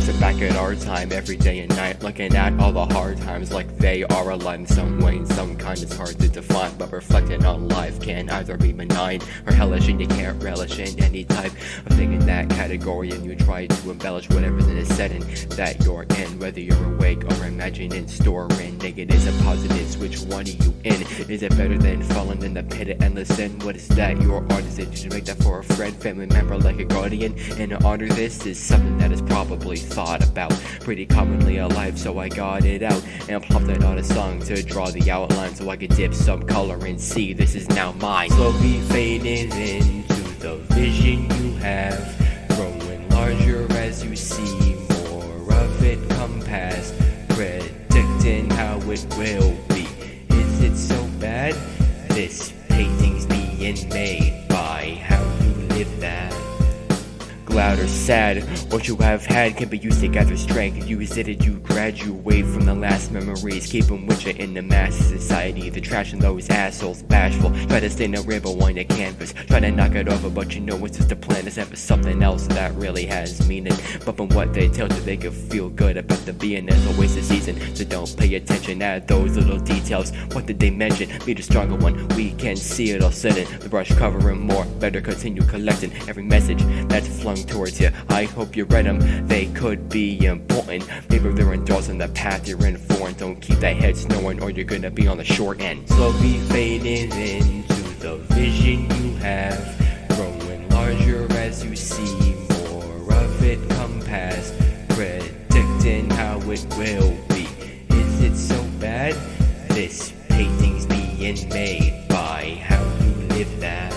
sit back at our time every day and night, looking at all the hard times like they are alive in some way, in some kind it's hard to define, but reflecting on life can either be benign or hellish, and you can't relish in any type of thing in that category, and you try to embellish whatever that is setting that you're in, whether you're awake or imagining, storing negatives and positives. Which one are you in? Is it better than falling in the pit of endless sin? What is that? Your art is it? You should make that for a friend, family member, like a guardian, and to honor this is something that is probably thought about pretty commonly in life, so I got it out and plopped it on a song to draw the outline so I could dip some color and see this is now mine. Slowly fading into the vision you have, growing larger as you see more of it come past, predicting how it will be. Is it so bad? This painting's being made by how you live that. Glad or sad, what you have had can be used to gather strength. Use it as you graduate from the last memories, keeping with you in the mass society. The trash and those assholes bashful, try to stain a ribbon on the canvas, try to knock it over, but you know it's just a plan. It's never something else that really has meaning. But from what they tell you, they can feel good about the being. There's always a season, so don't pay attention at those little details. What did they mention? Be the stronger one, we can see it all sitting. The brush covering more, better continue collecting every message that's flung towards you. I hope you read them, they could be important. Maybe they're endorsing the path you're in for, and don't keep that head snowing or you're gonna be on the short end. Slowly fading into the vision you have, growing larger as you see more of it come past, predicting how it will be. Is it so bad? This painting's being made by how you live that.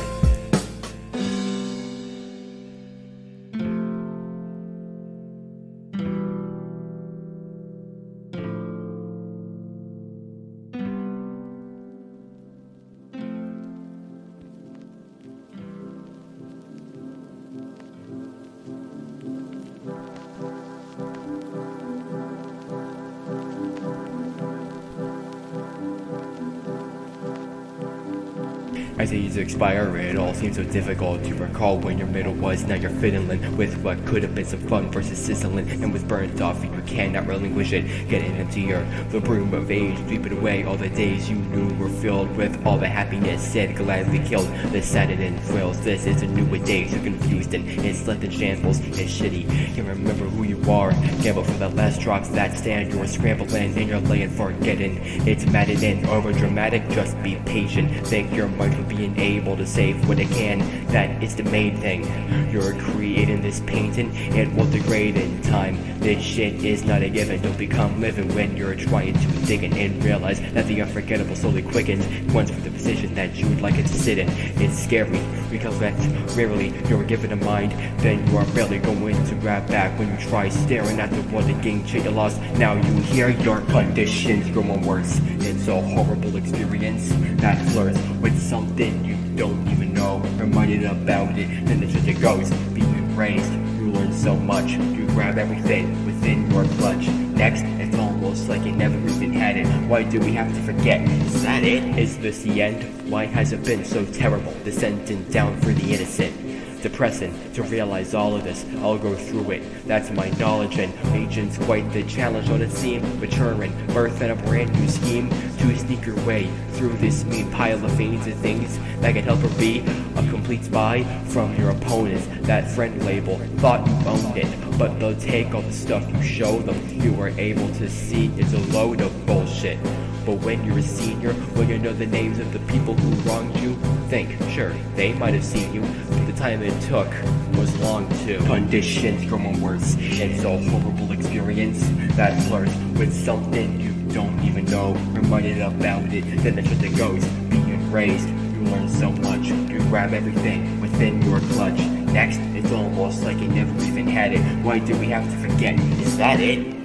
As the years expire, it all seems so difficult to recall when your middle was. Now you're fiddling with what could have been some fun versus sizzling, and was burnt off and you cannot relinquish it. Getting emptier, the broom of age, sweeping away all the days you knew were filled with all the happiness said gladly killed the saddened and thrills. This is a newer day, so confused and it's left in shambles. It's shitty, can't remember who you are. Gamble for the last drops that stand. You're scrambling and you're laying forgetting. It's maddening, over dramatic, just be patient. Think your mind will being able to save what it can, that is the main thing. You're creating this painting, it will degrade in time. This shit is not a given, don't become living when you're trying to dig in and realize that the unforgettable slowly quickens once for the position that you would like it to sit in. It's scary, recollect rarely, you're given a mind, then you are barely going to grab back when you try staring at the world and gain shit you lost. Now you hear your conditions growing worse. It's a horrible experience that flirts with something you don't even know. Reminded about it, then the shit goes. Being raised, you learn so much. You grab everything within your clutch. Next, it's almost like you never even had it. Why do we have to forget? Is that it? Is this the end? Why has it been so terrible? The sentence down for the innocent. Depressing to realize all of this. I'll go through it, that's my knowledge, and agent's quite the challenge on it seem. Maturing, birthing a brand new scheme to sneak your way through this mean pile of fiends and things that can help her be a complete spy from your opponents. That friend label, thought you owned it, but they'll take all the stuff you show them. You were able to see it's a load of bullshit. But when you're a senior, will you know the names of the people who wronged you? Think, sure, they might have seen you, but the time it took was long too. Conditions growing worse, it's a horrible experience that flirts with something you don't even know. Reminded about it, then the truth that goes. Being raised, you learn so much. You grab everything within your clutch. Next, it's almost like you never even had it. Why do we have to forget? Is that it?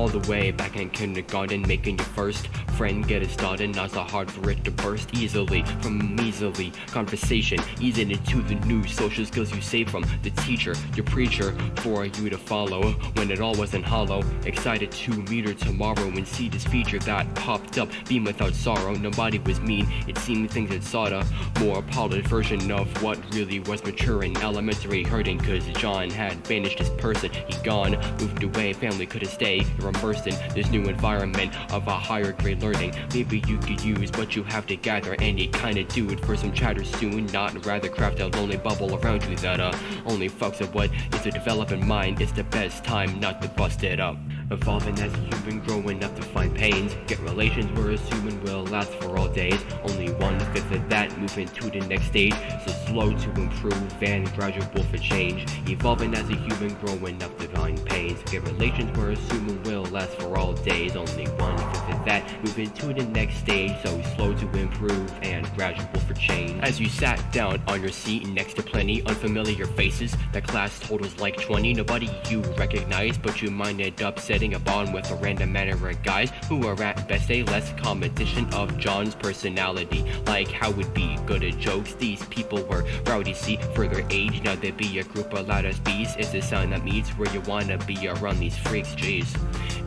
all the way back in kindergarten, making your first friend get it started. Not so hard for it to burst easily from measly conversation, easing into the new social skills you saved from the teacher, your preacher, for you to follow when it all wasn't hollow. Excited to meet her tomorrow and see this feature that popped up, beam without sorrow. Nobody was mean, it seemed things had sought a more polished version of what really was mature in elementary, hurting cause John had vanished as person. He gone, moved away, family couldn't stay. You're immersed in this new environment of a higher grade learning. Maybe you could use what you have to gather, and you kinda do it for some chatter soon, not rather craft a lonely bubble around you that only fucks with what is a developing mind. It's the best time not to bust it up. Evolving as a human, growing up to find pains. Get relations we're assuming will last for all days. Only 1/5 of that, moving to the next stage. So slow to improve and gradual for change. Evolving as a human, growing up to find pains. Get relations we're assuming will last for all days. Only 1/5 of that, moving to the next stage. So slow to improve and gradual for change. As you sat down on your seat next to plenty unfamiliar faces, the class totals like 20. Nobody you recognize, but you minded up setting a bond with a random manner of guys who are at best a less competition of John's personality. Like how would be good at jokes, these people were rowdy, see, for their age. Now they be a group of loud as bees. It's the sound that meets where you wanna be around these freaks, jeez.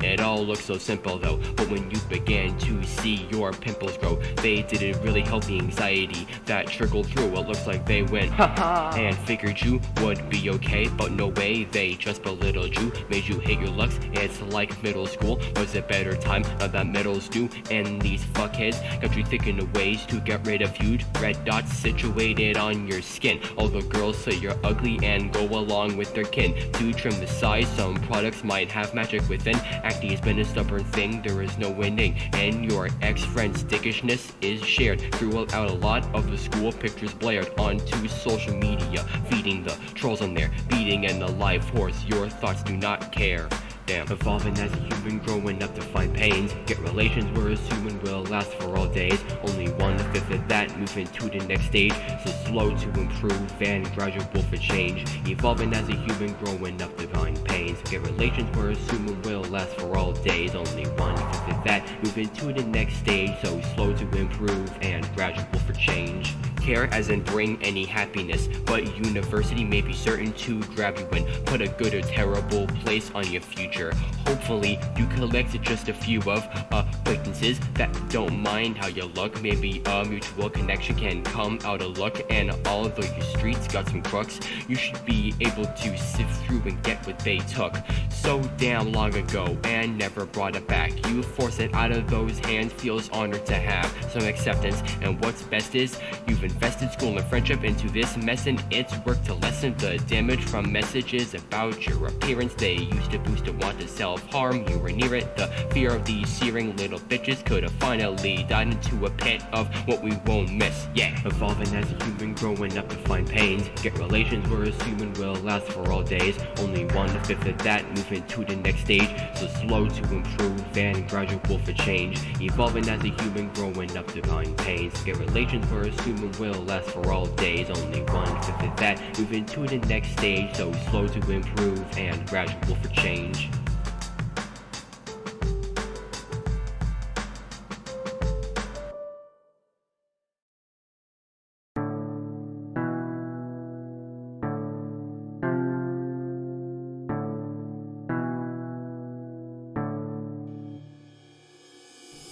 It all looks so simple though, but when you began to see your pimples grow, they didn't really help the anxiety that trickled through. It looks like they went ha and figured you would be okay, but no way, they just belittled you, made you hate your looks. It's like middle school was a better time, now that middle's due, and these fuckheads got you thinking of ways to get rid of huge red dots situated on your skin. All the girls say you're ugly and go along with their kin to trim the size. Some products might have magic within. Acne has been a stubborn thing, there is no winning, and your ex-friend's dickishness is shared throughout a lot of the school pictures blared onto social media, feeding the trolls on there, beating in the live horse. Your thoughts do not care. Damn. Evolving as a human, growing up to find pains. Get relations we're assuming will last for all days. Only 1/5 of that, moving to the next stage. So slow to improve and gradual for change. Evolving as a human, growing up to find pains. Get relations we're assuming will last for all days. Only 1/5 of that, moving to the next stage. So slow to improve and gradual for change. Care as in bring any happiness, but university may be certain to grab you and put a good or terrible place on your future. Hopefully you collect just a few of acquaintances that don't mind how you look. Maybe a mutual connection can come out of luck, and although your streets got some crooks, you should be able to sift through and get what they took so damn long ago and never brought it back. You force it out of those hands, feels honored to have some acceptance, and what's best is you've invested school and friendship into this mess, and it's worked to lessen the damage from messages about your appearance. They used to boost a want to self-harm, you were near it. The fear of these searing little bitches could have finally died into a pit of what we won't miss. Yeah, evolving as a human, growing up to find pains. Get relations we're assuming will last for all days. Only 1/5 of that, moving to the next stage. So slow to improve and gradual for change. Evolving as a human, growing up to find pains. Get relations we're assuming will last for all days. Only 1/5 of that, moving to the next stage. So slow to improve and gradual for change.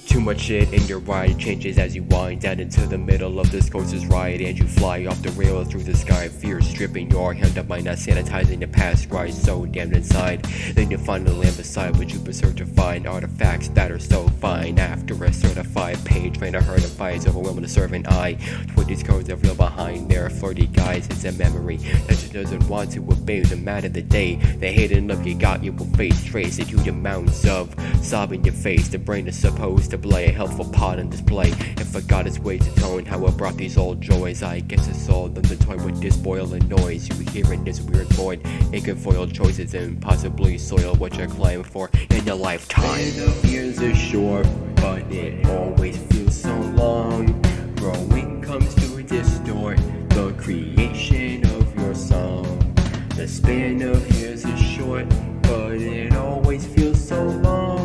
Too much shit in your ride changes as you wind down into the middle of this coaster's ride, and you fly off the rail through the sky. Fear stripping your hand up by not sanitizing the past ride so damned inside. Then you finally land beside what you preserve to find artifacts that are so fine. After a certified page, trying to hurt a fight is overwhelming to serve an eye. What these codes are real behind their flirty guise. It's a memory that just doesn't want to obey the man of the day. The hidden look you got, you will face trace it huge amounts of sob in your face. The brain is supposed to play a helpful part in display and forgot its way to tone how it brought these old joys. I guess it's all done to toy with this boiling noise you hear in this weird void. It can foil choices and possibly soil what you're climbing for in your lifetime. The years are short, but it always feels so long. Growing comes to distort the creation of your song. The span of years is short, but it always feels so long.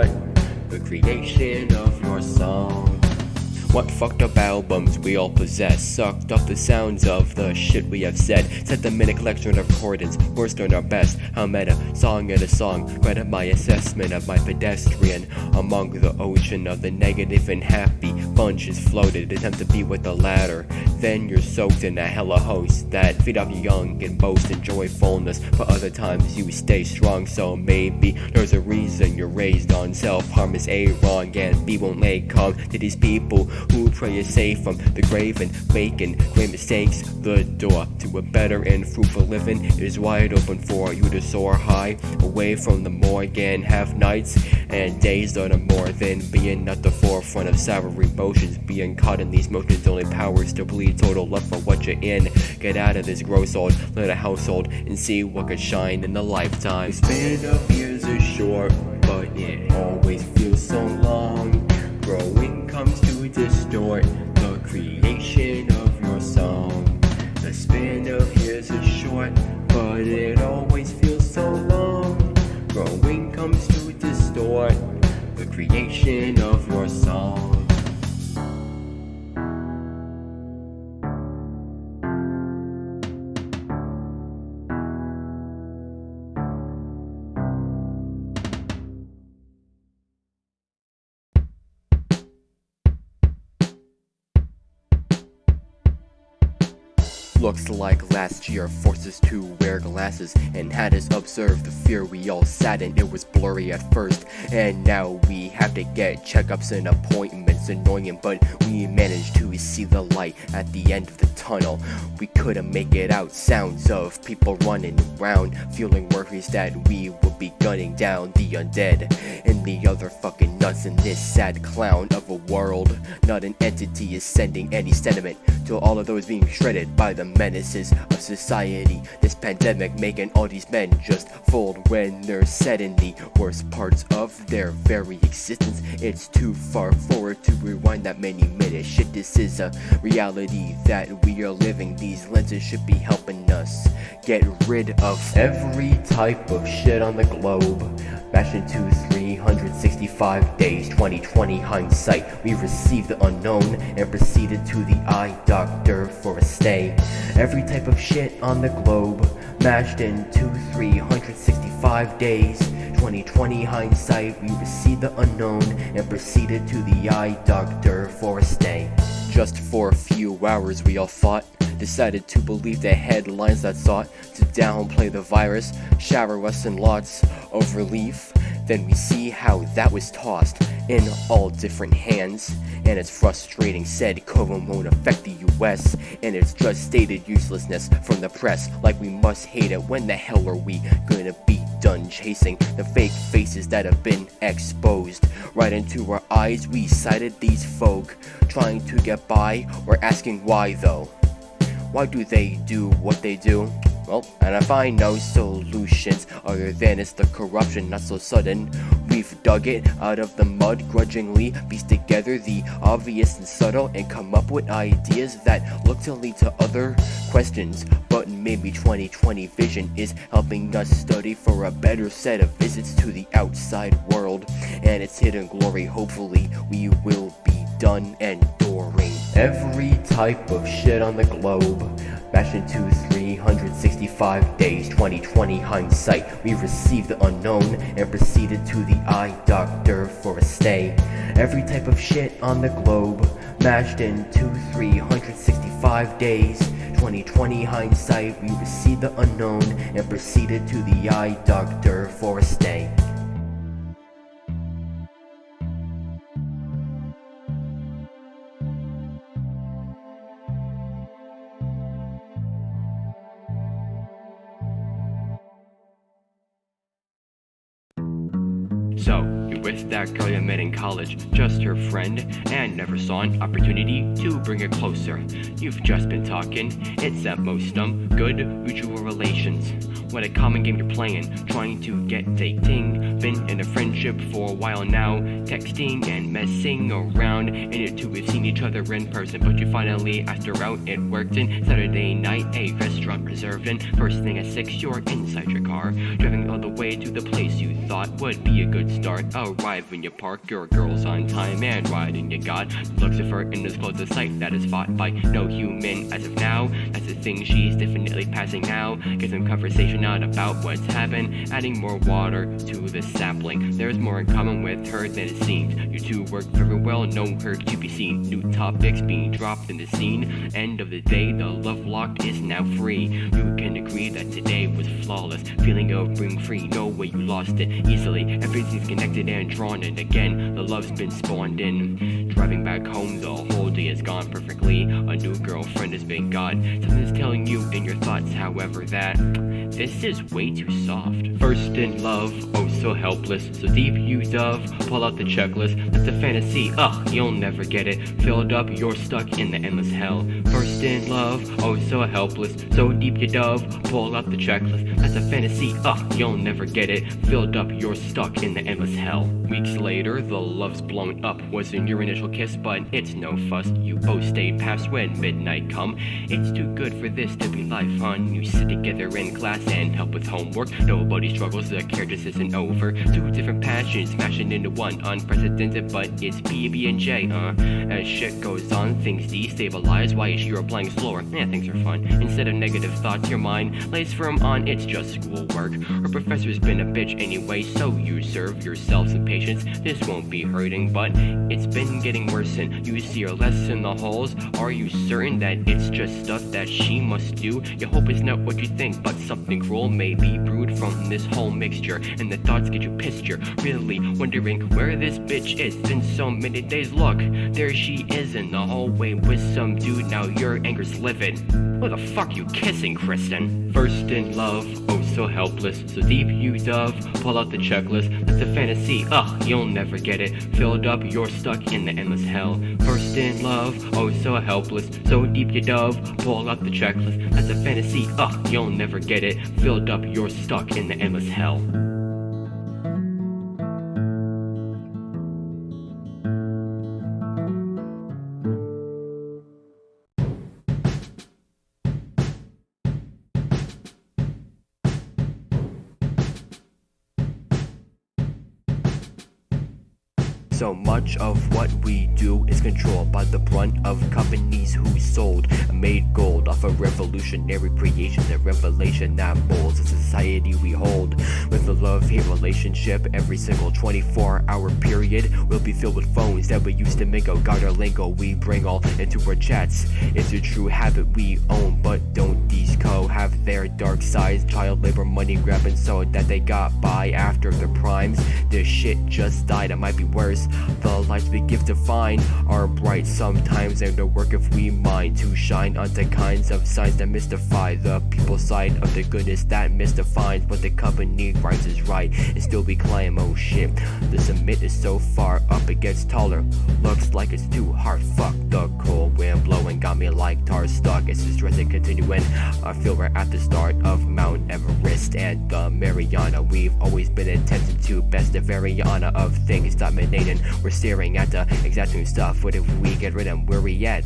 distort the creation of your song. What fucked up albums we all possess, sucked up the sounds of the shit we have said, set them in a collection of accordance, worst on our best. How meta, song at a song, credit my assessment of my pedestrian among the ocean of the negative and happy bunches floated, attempt to be with the latter. Then you're soaked in a hella host that feed off you young and boast in joyfulness, but other times you stay strong, so maybe there's a reason you're raised on self-harm is a wrong, and B won't lay calm to these people who pray you safe from the grave and making great mistakes. The door to a better and fruitful living is wide open for you to soar high, away from the morgue and have nights and days that are more than being at the forefront of sour emotions. Being caught in these motions only powers to bleed total love for what you're in. Get out of this gross old little household and see what could shine in a lifetime. The span of years is short, but it always feels so long. Growing comes to distort the creation of your song. The span of years is short, but it always feels so long. Growing comes to distort the creation of your song. Looks like last year forced us to wear glasses and had us observe the fear we all sat in. It was blurry at first, and now we have to get checkups and appointments. Annoying, but we managed to see the light at the end of the tunnel. We couldn't make it out. Sounds of people running around, feeling worries that we would be gunning down the undead and the other fucking nuts in this sad clown of a world. Not an entity is sending any sentiment to all of those being shredded by the menaces of society. This pandemic making all these men just fold when they're set in the worst parts of their very existence. It's too far forward to rewind that many minutes. Shit, this is a reality that we are living. These lenses should be helping us get rid of every type of shit on the globe. Bash into 365 days, 2020 hindsight. We received the unknown and proceeded to the eye doctor for a stay. Every type of shit on the globe mashed into 365 days, 2020 hindsight. We received the unknown and proceeded to the eye doctor for a stay. Just for a few hours we all fought, decided to believe the headlines that sought to downplay the virus, shower us in lots of relief. Then we see how that was tossed in all different hands, and it's frustrating. Said COVID won't affect the US, and it's just stated uselessness from the press, like we must hate it. When the hell are we gonna be done chasing the fake faces that have been exposed right into our eyes? We cited these folk trying to get by, or asking why though. Why do they do what they do? Well, and I find no solutions other than it's the corruption, not so sudden. We've dug it out of the mud, grudgingly pieced together the obvious and subtle, and come up with ideas that look to lead to other questions. But maybe 2020 vision is helping us study for a better set of visits to the outside world and its hidden glory. Hopefully we will be done enduring every type of shit on the globe. Bash into 365 days, 2020 hindsight. We received the unknown and proceeded to the eye doctor for a stay. Every type of shit on the globe mashed into 365 days, 2020 hindsight. We received the unknown and proceeded to the eye doctor for a stay. So, you're with that girl you met in college, just her friend, and never saw an opportunity to bring her closer. You've just been talking, it's at most good mutual relations. What a common game you're playing, trying to get dating. Been in a friendship for a while now, texting and messing around. In it too, we've seen each other in person, but you finally asked her out. It worked in Saturday night, a restaurant reserved in. First thing at 6, you're inside your car, driving all the way to the place you thought would be a good start. Arrive when you park your girls on time and ride in your god. Lucifer in this close of sight that is fought by no human as of now. That's the thing she's definitely passing now. Get some conversation out about what's happened. Adding more water to the sapling. There's more in common with her than it seems. You two work very well, no hurt to be seen. New topics being dropped in the scene. End of the day, the love locked is now free. You can agree that today was flawless. Feeling of being free, no way you lost it easily. Everything's connected and drawn in again. The love's been spawned in. Driving back home, the whole day has gone perfectly. A new girlfriend has been got. Something's telling you in your thoughts, however, that this is way too soft. First in love, oh so helpless, so deep you dove. Pull out the checklist, that's a fantasy, you'll never get it. Filled up, you're stuck in the endless hell. First in love, oh so helpless, so deep you dove. Pull out the checklist, that's a fantasy, you'll never get it. Filled up, you're stuck in the endless hell. Weeks later, the love's blown up. Wasn't your initial kiss, but it's no fuss. You both stayed past when midnight come. It's too good for this to be life, hon. You sit together in class and help with homework. Nobody struggles, the care just isn't over. Two different passions smashing into one. Unprecedented, but it's B&J, As shit goes on, things destabilize. Why is you applying slower? Things are fun. Instead of negative thoughts, your mind lays firm on it's just schoolwork. Her professor's been a bitch anyway, so you serve yourself some patience. This won't be hurting, but it's been getting worse. And you see her less in the holes. Are you certain that it's just stuff that she must do? You hope it's not what you think, but something cruel may be brewed from this whole mixture. And the thoughts get you pissed. You're really wondering where this bitch is. Been so many days, look, there she is in the hallway with some dude. Now your anger's livid. Who the fuck you kissing, Kristen? First in love, oh so helpless, so deep you dove. Pull out the checklist, that's a fantasy, you'll never get it. Filled up, you're stuck in the endless hell. First in love, oh so helpless, so deep you dove. Pull out the checklist, that's a fantasy, you'll never get it. Filled up, you're stuck in the endless hell. So much of what we do is controlled by the brunt of companies who sold and made gold off of revolutionary creations and revelation that molds the society we hold. With a love-hate relationship, every single 24-hour period will be filled with phones that we used to mingle. Got our lingo we bring all into our chats. It's a true habit we own, but don't these have their dark sides? Child labor, money grabbing so that they got by after their primes. This shit just died, it might be worse. The lights we give to find are bright sometimes, and the work if we mind to shine onto kinds of signs that mystify the people side of the goodness that misdefines what the company writes is right, and still we climb. Oh shit, the summit is so far up it gets taller. Looks like it's too hard. Fuck, the cold wind blowing got me like tar stuck. It's just stressing continuing. I feel we're at the start of Mount Everest and the Mariana. We've always been attentive to best of Ariana of things dominating. We're staring at the exact new stuff. What if we get rid of them? Where we at?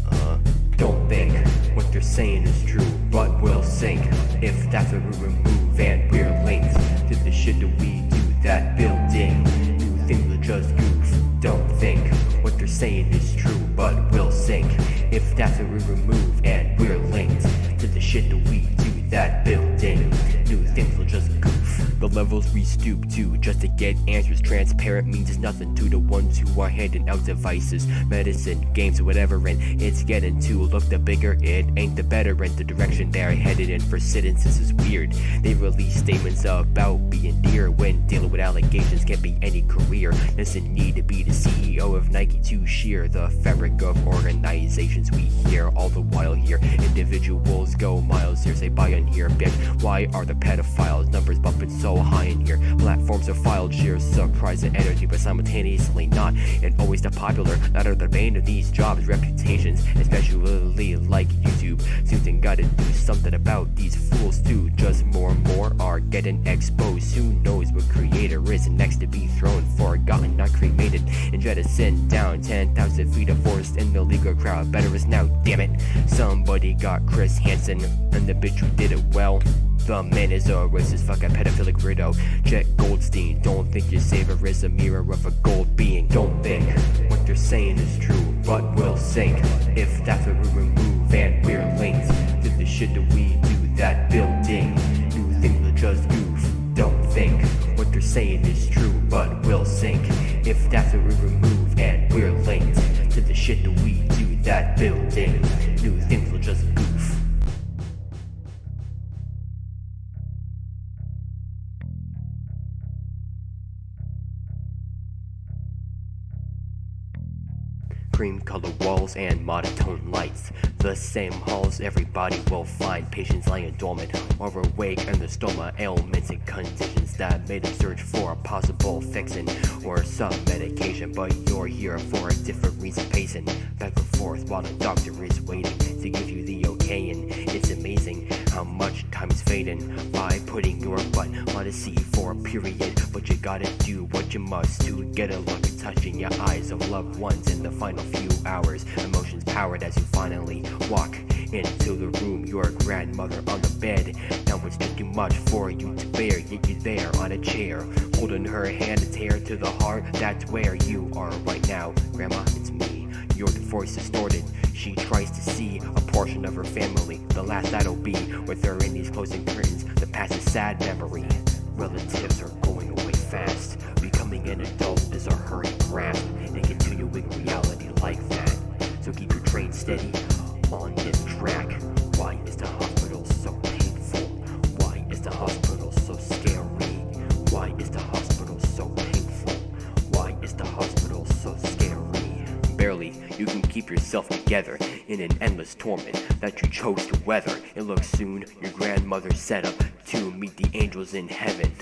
Don't think what they're saying is true, but we'll sink if that's what we remove. And we're linked to the shit that we do that building. New things will just goof. Don't think what they're saying is true, but we'll sink if that's what we remove. And we're linked to the shit that we do that building. New things will just goof. The levels we stoop to just to get answers. Transparent means it's nothing to the ones who are handing out devices, medicine, games, or whatever, and it's getting to look the bigger it ain't the better, and the direction they're headed in for citizens is weird. They release statements about being dear when dealing with allegations can't be any career. Doesn't need to be the CEO of Nike to shear the fabric of organizations we hear. All the while here, individuals go miles here, say buy on here, bitch. Why are the pedophiles numbers bumping so high in here? Platforms are filed sheer surprise and energy, but simultaneously not. And always the popular, not are the bane of these jobs, reputations, especially like YouTube. Soon gotta do something about these fools too. Just more and more are getting exposed. Who knows what creator is next to be thrown, forgotten, not cremated, and jettisoned down 10,000 feet of forest in the legal crowd. Better is now, damn it. Somebody got Chris Hansen, and the bitch who did it well. The man is a racist fucking pedophilic weirdo. Jet Goldstein, don't think your savior is a mirror of a gold being. Don't think what they're saying is true, but will sink if that's what we remove and we're linked to the shit that we do, that building. You think they'll just goof, don't think what they're saying is true, but will sink if that's what we remove and we're linked to the shit that we do, that building. You think they'll just goof. Cream colored walls and monotone lights, the same halls everybody will find. Patients lying dormant or awake, and the stoma ailments and conditions that made them search for a possible fixin' or some medication. But you're here for a different reason, pacing back and forth while the doctor is waiting to give you the okay. And it's amazing how much time is fading by putting your butt on a seat for a period. But you gotta do what you must to get a look at touching your eyes of loved ones in the final few hours. Emotions powered as you finally walk into the room. Your grandmother on the bed. Now it's just too much for you to bear, yet you're there on a chair, holding her hand, a tear to the heart. That's where you are right now. Grandma, it's me. Your voice distorted. She tries to see a portion of her family, the last that'll be with her in these closing curtains. The past is sad memory. Relatives are going away fast. Becoming an adult is a hurried grasp, and continuing reality like that. So keep your train steady on this track. Why is the hospital so painful? Why is the hospital so scary? Why is the hospital so painful? Why is the hospital so scary? Barely you can keep yourself together in an endless torment that you chose to weather. It looks soon your grandmother set up to meet the angels in heaven.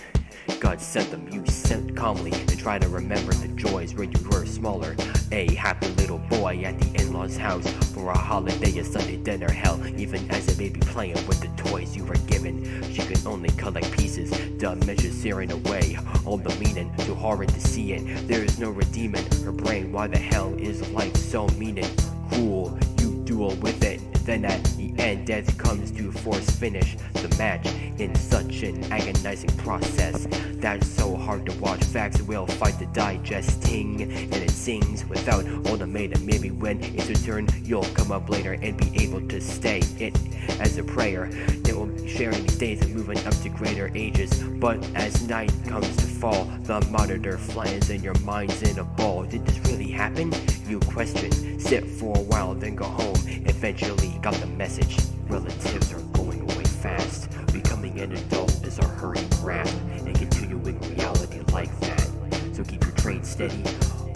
God sent them, you sent calmly and try to remember the joys where you were smaller. A happy little boy at the in-laws house for a holiday, a Sunday dinner. Hell, even as a baby playing with the toys you were given, she could only collect pieces, dementia searing away all the meaning, too horrid to see it. There is no redeeming her brain. Why the hell is life so mean and cruel? You duel with it, then at the end death comes to force finish the match in such an agonizing process that's so hard to watch. Facts will fight the digesting, and it sings without ultimatum. Maybe when it's your turn you'll come up later and be able to stay it as a prayer. They will be sharing these days and moving up to greater ages. But as night comes to fall, the monitor flies and your mind's in a ball. Did this really happen? You question, sit for a while, then go home. Eventually got the message. Relatives are going away fast. Becoming an adult is a hurried grasp, and continuing reality like that. So keep your train steady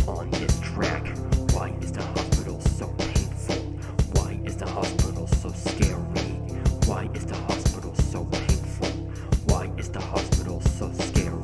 on this track. Why is the hospital so painful? Why is the hospital so scary? Why is the hospital so painful? Why is the hospital so scary?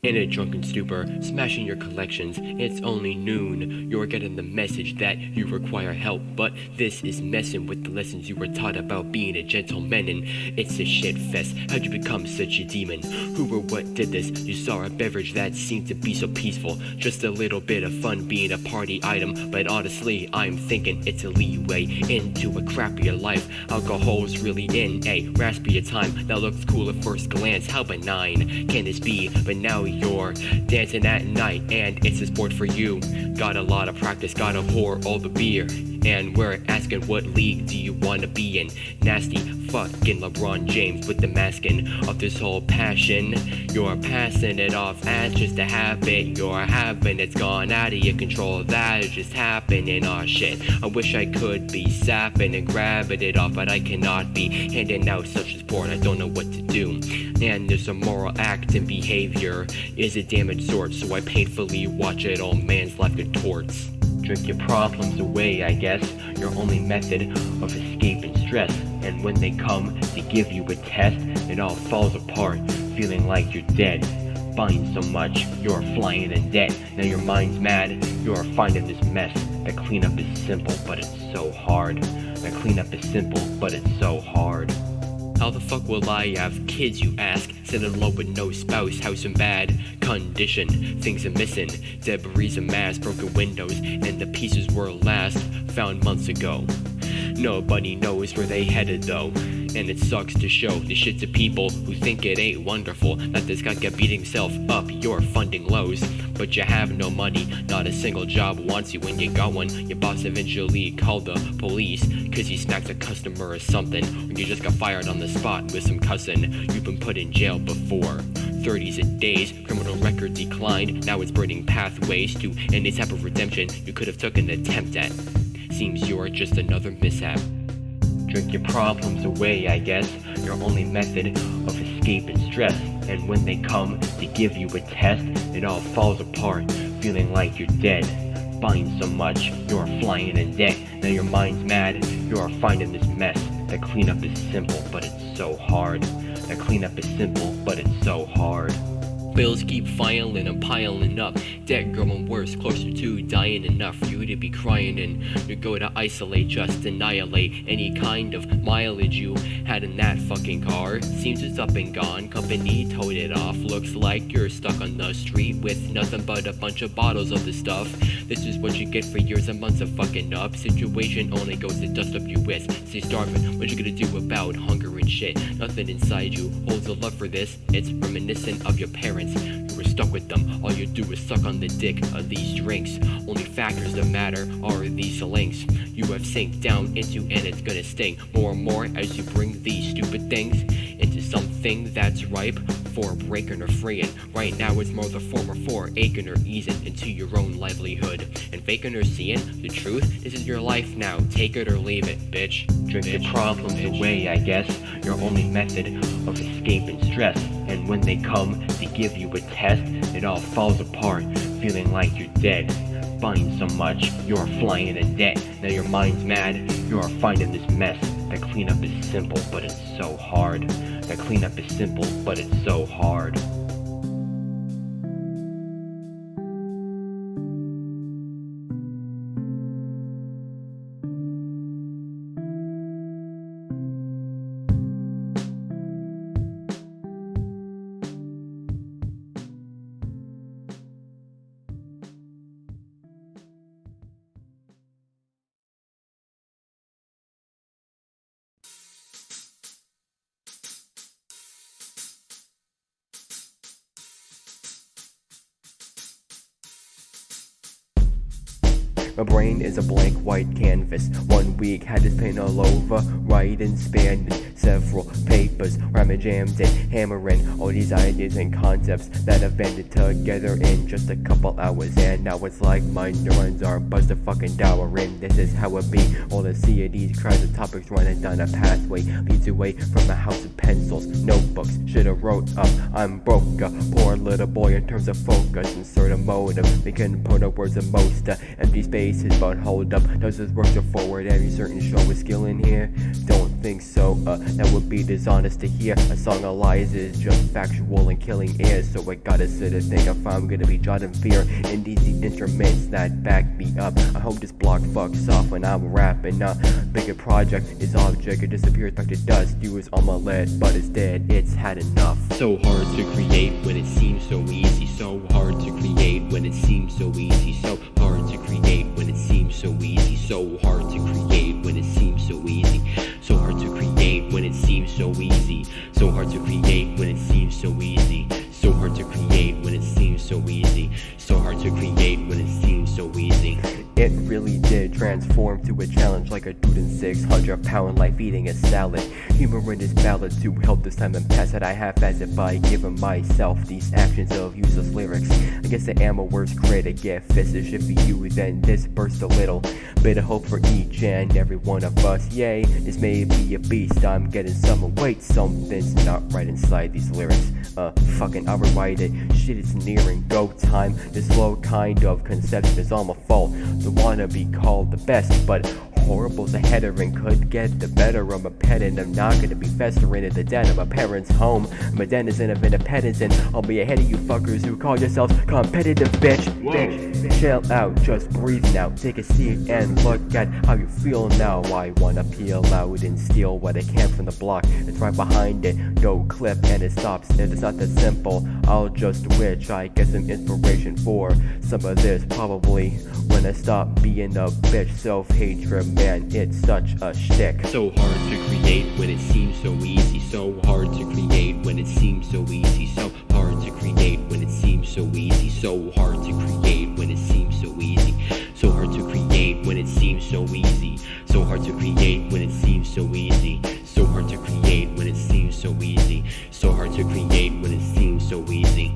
In a drunken stupor, smashing your collections, it's only noon. You're getting the message that you require help, but this is messing with the lessons you were taught about being a gentleman, and it's a shit fest. How'd you become such a demon? Who or what did this? You saw a beverage that seemed to be so peaceful, just a little bit of fun being a party item, but honestly, I'm thinking it's a leeway into a crappier life. Alcohol's really in a raspier time that looks cool at first glance. How benign can this be? But now you're dancing at night and it's a sport for you. Got a lot of practice, gotta pour all the beer, and we're asking what league do you wanna be in? Nasty fucking LeBron James with the masking of this whole passion. You're passing it off as just a habit you're having. It's gone out of your control, that is just happening. Aw shit, I wish I could be sapping and grabbing it off, but I cannot be handing out such support. I don't know what to do, and there's a moral act and behavior is a damaged sort, so I painfully watch it all man's life get torts. Drink your problems away, I guess, your only method of escaping stress. And when they come to give you a test, it all falls apart, feeling like you're dead. buying so much, you're flying in debt. Now your mind's mad, you're finding this mess. The cleanup is simple, but it's so hard. The cleanup is simple, but it's so hard. How the fuck will I have kids, you ask? Sit alone with no spouse, house in bad condition. Things are missing, debris a mass, broken windows, and the pieces were last found months ago. Nobody knows where they headed though, and it sucks to show this shit to people who think it ain't wonderful that this guy kept beating himself up. You're funding lows, but you have no money. Not a single job wants you when you got one. Your boss eventually called the police cause you smacked a customer or something, or you just got fired on the spot with some cussing. You've been put in jail before. 30s and days, criminal record declined. Now it's burning pathways to any type of redemption you could have took an attempt at. Seems you're just another mishap. Drink your problems away, I guess. Your only method of escaping stress. And when they come to give you a test, it all falls apart, feeling like you're dead. Buying so much, you're flying in debt. Now your mind's mad, you're finding this mess. The cleanup is simple, but it's so hard. The cleanup is simple, but it's so hard. Bills keep filing and piling up, debt growing worse, closer to dying. Enough for you to be crying, and you go to isolate, just annihilate any kind of mileage you had in that fucking car. Seems it's up and gone, company towed it off. Looks like you're stuck on the street with nothing but a bunch of bottles of the stuff. This is what you get for years and months of fucking up. Situation only goes to dust up your wits. Stay starving, what you gonna do about hunger and shit? Nothing inside you holds a love for this. It's reminiscent of your parents. You were stuck with them, all you do is suck on the dick of these drinks. Only factors that matter are these links you have sank down into, and it's gonna sting more and more as you bring these stupid things into something that's ripe for breaking or freeing. Right now it's more the former for aching or easing into your own livelihood. And faking or seeing the truth, this is your life now, take it or leave it, bitch. Drink your problems away, I guess. Your only method of escaping stress. And when they come to give you a test, it all falls apart, feeling like you're dead. Buying so much, you're flying in debt. Now your mind's mad, you're finding this mess. The cleanup is simple, but it's so hard. The cleanup is simple, but it's so hard. My brain is a blank white canvas. 1 week had this paint all over, writing, spanning several papers, rhyming, jammed and hammering all these ideas and concepts that have banded together in just a couple hours. And now it's like my neurons are buzzed a fucking dowering. This is how it be. All the sea of these crowds of topics running down a pathway leads away from a house of pencils, notebooks. Should've wrote up, I'm broke, a poor little boy in terms of focus. Insert a motive, making put up words of most empty spaces. But hold up, does this work to forward every certain show with skill in here? Don't think so, that would be dishonest to hear. A song of lies is just factual and killing ears. So I gotta sit and think if I'm gonna be jotting fear in these instruments that back me up. I hope this block fucks off when I'm rapping. Bigger project is object, it disappears back to dust. You was on my lead, but it's dead, it's had enough. So hard to create when it seems so easy. So hard to create when it seems so easy. So hard to create when it seems so easy. So hard to create when it seems so easy. So hard to create when it seems so easy. So hard to create when it seems so easy. So hard to create when it seems so easy. So hard to create when it seems so easy. It really did transform to a challenge, like a dude in 600-pound life eating a salad. Humor in this ballad to help this time and pass it. I half-ass it by giving myself these actions of useless lyrics. I guess I am a worst critic, yeah, fistish if you then disburst a little bit of hope for each and every one of us. Yay, this may be a beast, I'm getting some weight. Something's not right inside these lyrics. Fucking I'll rewrite it. Shit, it's nearing go time. This slow kind of conception is all my fault. Don't wanna be called the best, but horrible's ahead of and could get the better of my pet, and I'm not gonna be festering in the den of my parents' home. I'm a denizen of independence, and I'll be ahead of you fuckers who call yourselves competitive, bitch. Bitch, chill out, just breathe now. Take a seat and look at how you feel now. I wanna peel out and steal what I can from the block. It's right behind it, no clip and it stops. And it's not that simple. I'll just wish I get some inspiration for some of this, probably when I stop being a bitch. Self-hatred, man, it's such a shtick. So hard to create when it seems so easy. So hard to create when it seems so easy. So hard to create when it seems so easy. So hard to create when it seems so easy. So hard to create when it seems so easy. So hard to create when it seems so easy. So hard to create when it seems so easy. So hard to create when it seems so easy.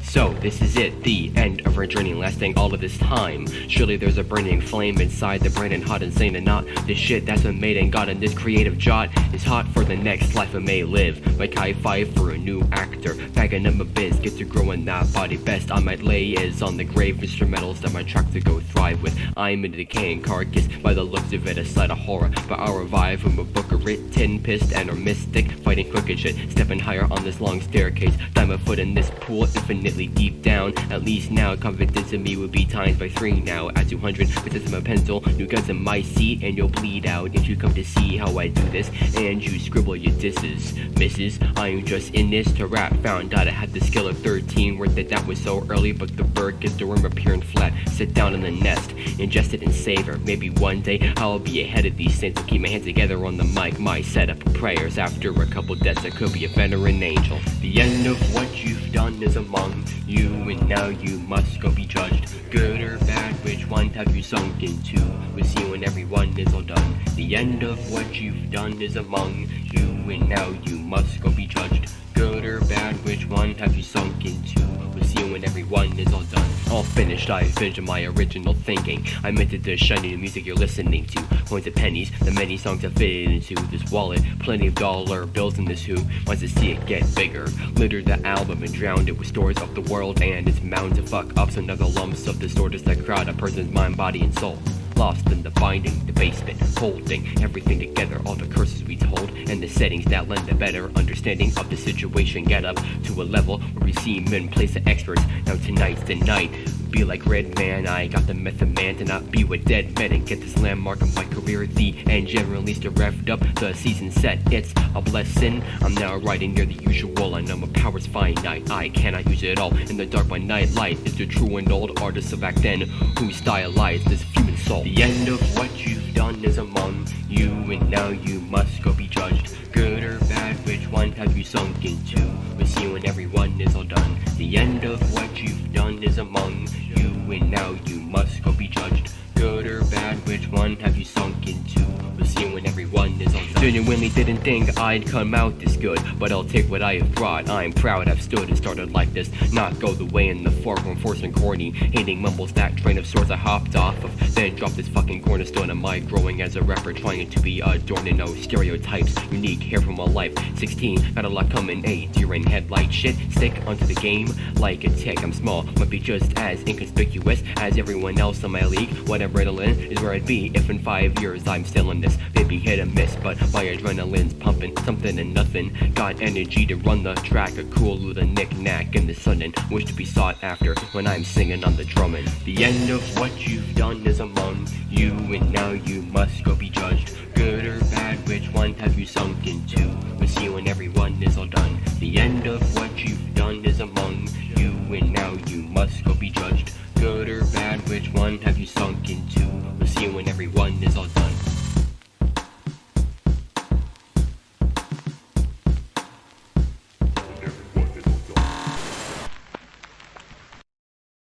So, this is it, the end of our journey lasting all of this time. Surely there's a burning flame inside the brain and hot and saying that not this shit that's been made and got in this creative jot is hot for the next life I may live. Like high five for a new actor, bagging up my biz, get to grow in that body. Best I might lay is on the grave instrumentals that my track to go thrive with. I'm a decaying carcass, by the looks of it a sight of horror, but I'll revive from a book of writ, tin pissed and a mystic, fighting crooked shit, stepping higher on this long staircase, dive my foot in this pool infinitely deep down. At least now confidence in me would be times by 3 now. At 200 visits in my pencil, new guns in my seat, and you'll bleed out if you come to see how I do this, and you scribble your disses. Misses, I'm just in this to rap. Found out I had the skill of 13, worth it that was so early, but the bird gets the worm appearing flat. Sit down in the nest, ingest it and savor. Maybe one day I'll be ahead of these things. I'll keep my hands together on the mic, my setup of prayers. After a couple deaths I could be a veteran angel. The end of what you've done is among you, and now you must go be judged. Good or bad, which one have you sunk into? We'll see when everyone is all done. The end of what you've done is among you, and now you must go be judged. Good or bad, which one have you sunk into? We'll see when everyone is all done. All finished, I finished my original thinking. I meant it, the shiny new music you're listening to. Coins and pennies, the many songs I fit into this wallet. Plenty of dollar bills in this who wants to see it get bigger. Littered the album and drowned it with stories of the world and its mounds of fuck ups and other lumps of disorders that crowd a person's mind, body, and soul. Lost in the binding, the basement, holding everything together, all the curses we told, and the settings that lend a better understanding of the situation. Get up to a level where we see men place the experts. Now tonight's the night. Be like Red Man, I got the method man to not be with dead men and get this landmark of my career at the end. Generally still revved up, the season set, it's a blessing. I'm now riding near the usual, I know my power's finite, I cannot use it all. In the dark my night light is the true and old artists of back then who stylized this human soul. The end of what you've done is among you, and now you must go be judged. Good or bad, which one have you sunk into? We'll see when everyone is all done. The end of what you've done is among you, and now you must go be judged. Good or bad, which one have you sunk into? We'll see when everyone is all done. Genuinely didn't think I'd come out this good, but I'll take what I have brought. I'm proud I've stood and started like this, not go the way in the fork when forced and corny. Hating mumbles that train of sorts I hopped off of, then dropped this fucking cornerstone of my growing as a rapper, trying to be adorned. No stereotypes, unique here from my life. 16, got a lot coming, a deer in headlight shit. Stick onto the game like a tick. I'm small, might be just as inconspicuous as everyone else in my league. Whatever adrenaline is where I'd be if in 5 years I'm still in this. Maybe hit and miss, but my adrenaline's pumping something and nothing. Got energy to run the track, a cool little knick-knack in the sun, and wish to be sought after when I'm singing on the drumming. The end of what you've done is among you, and now you must go be judged. Good or bad, which one have you sunk into? We'll see when everyone is all done. The end of what you've done is among you, and now you must go be judged. Good or bad, which one have you sunk into? We'll see when everyone